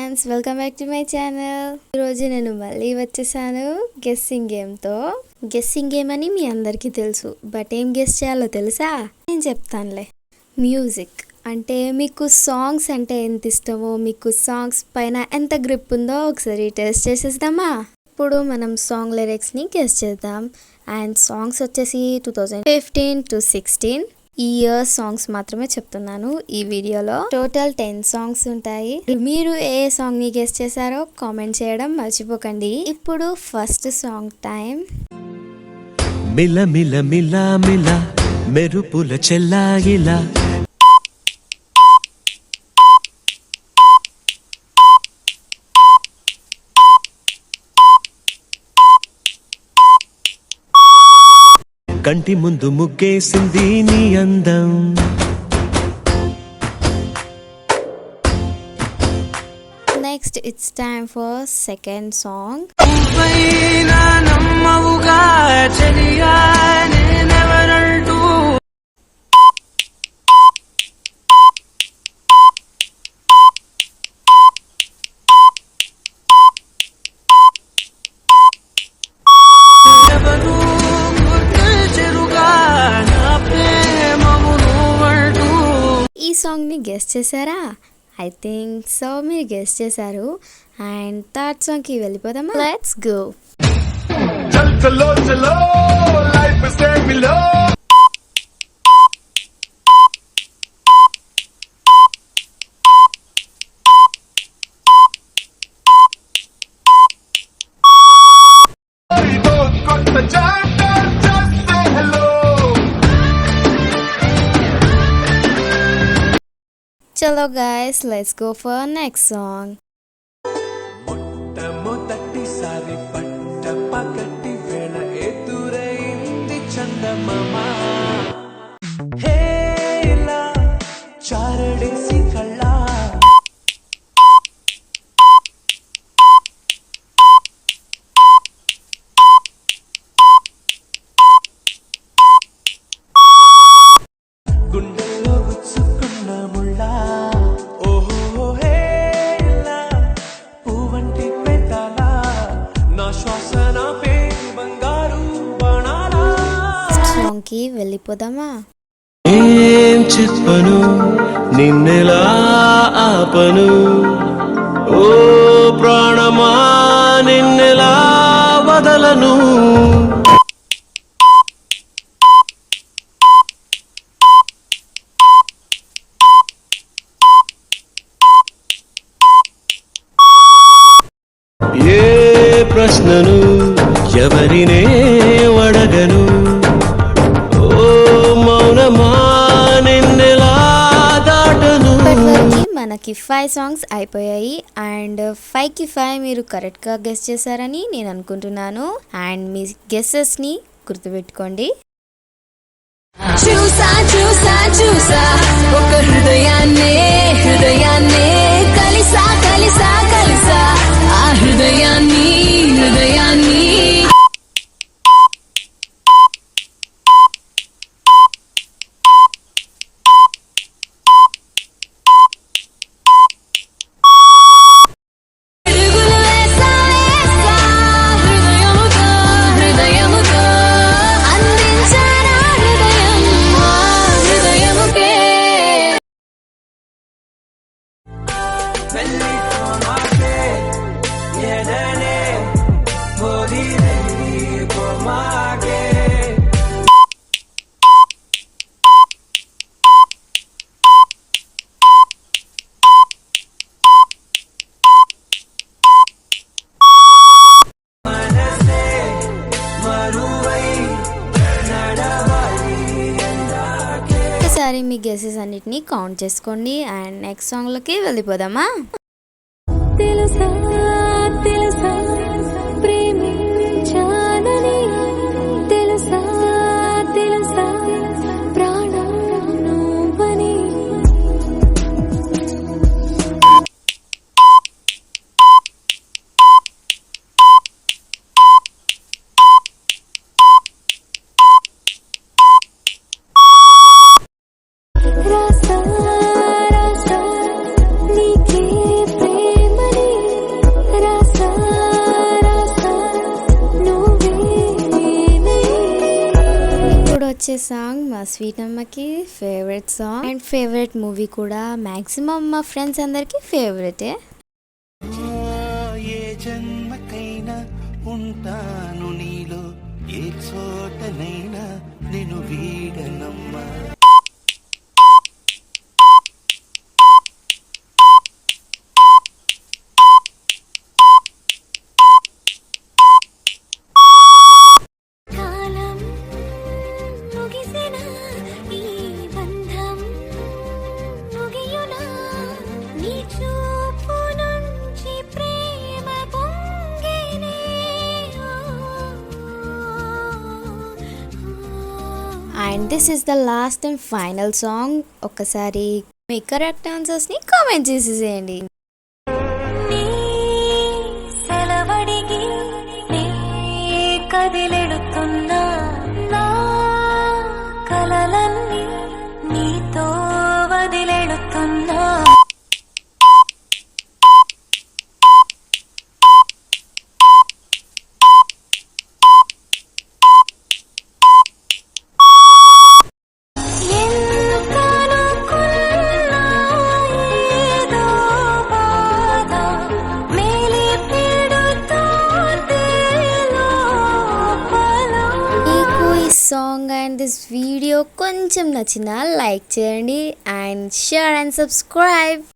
Friends, welcome back to my channel. ఈరోజు నేను మళ్ళీ వచ్చేసాను గెస్సింగ్ గేమ్తో. గెస్సింగ్ గేమ్ అని మీ అందరికీ తెలుసు, బట్ ఏం గెస్ చేయాలో తెలుసా? నేను చెప్తానులే. మ్యూజిక్ అంటే మీకు సాంగ్స్ అంటే ఎంత ఇష్టమో, మీకు సాంగ్స్ పైన ఎంత గ్రిప్ ఉందో ఒకసారి టెస్ట్ చేసేద్దామా? ఇప్పుడు మనం సాంగ్ లిరిక్స్ని గెస్ చేద్దాం. అండ్ సాంగ్స్ వచ్చేసి 2015 to 16 ఈ ఇయర్ సాంగ్స్ మాత్రమే చెప్తున్నాను ఈ వీడియోలో. టోటల్ 10 సాంగ్స్ ఉంటాయి. మీరు ఏ సాంగ్ ని గెస్ చేశారో కామెంట్ చేయడం మర్చిపోకండి. ఇప్పుడు ఫస్ట్ సాంగ్ టైం. మిల మిల మిల మిల మెరుపుల చెల్లాయిలా కంటి ముందు ముగ్గేసింది నీ అందం. Next it's time for second song. ఈ సాంగ్ ని గెస్ చేశారా? ఐ థింక్ సో మీరు గెస్ చేశారు. అండ్ థర్డ్ సాంగ్ కి వెళ్ళిపోదామా? Let's go. Chalo guys, let's go for next song. మొట్టమొదటి సారి పట్ట పగటి వేళ ఎదురైంది చందమామ. హేలా చారడేసి కళ్ళ గుండెల్లో గుచ్చుకున్న ముళ్ళ. ఓహో హేలా పువ్వంటి పెదాల నా శ్వాస నా పే బంగారు బాణాల. సాంగ్ కి వెళ్ళిపోదామా? ఏం చెప్పను నిన్నెలా ఆపను, ఓ ప్రాణమా నిన్నెలా వదలను. ఏ ప్రశ్నను ఎవరినే అడగను, ఓ మౌనమా నిన్నెలా దాటను. ఇప్పటివరకు మనకి 5 సాంగ్స్ అయిపోయాయి. అండ్ 5 కి 5 మీరు కరెక్ట్ గా గెస్ చేశారని నేను అనుకుంటున్నాను. అండ్ మీ గెస్సెస్ ని గుర్తుపెట్టుకోండి. చూసా చూసా చూసా ఒక హృదయాన్నే హృదయాన్నే కలిసా కలిసా కలిసా ఆ హృదయాన్ని హృదయాన్ని. ఒకసారి మీ గెసెస్ అన్నిటిని కౌంట్ చేసుకోండి. అండ్ నెక్స్ట్ సాంగ్ లోకి వెళ్ళిపోదామా? తెలుసా తెలుసా ప్రేమించానని తెలుసా తెలుసా ప్రాణం నువ్వని. రాసా రాసా నీకే ప్రేమని సాంగ్ మా స్వీట్ అమ్మకి favourite song and favourite movie కూడా. మ్యాక్సిమం మా ఫ్రెండ్స్ అందరికి ఫేవరెటే. ఏ జన్మకైనా ఉంటాను నీలో, ఏ చోటనైనా నేను వీడనమ్మా. కాలం ముగిసిన ఈ బంధం ముగియునా, నీ చూపు నుంచి ప్రేమ పొంగేనే. And this is the last and final song. ఒక్కసారి మీ కరెక్ట్ ఆన్సర్స్ని కామెంట్ చేసేసేయండి. నీ సెలవడిగి నీ కదిలెడుతున్నా, నా కలలన్నీ నీతో వదిలెడుతున్నా. ఎంతనుకున్నా ఏదో బాధ మేలిపెడుతోంది లోపల. మీకు ఈ సాంగ్ అండ్ దిస్ వీడియో కొంచెం నచ్చినా లైక్ చేయండి అండ్ షేర్ అండ్ సబ్స్క్రైబ్.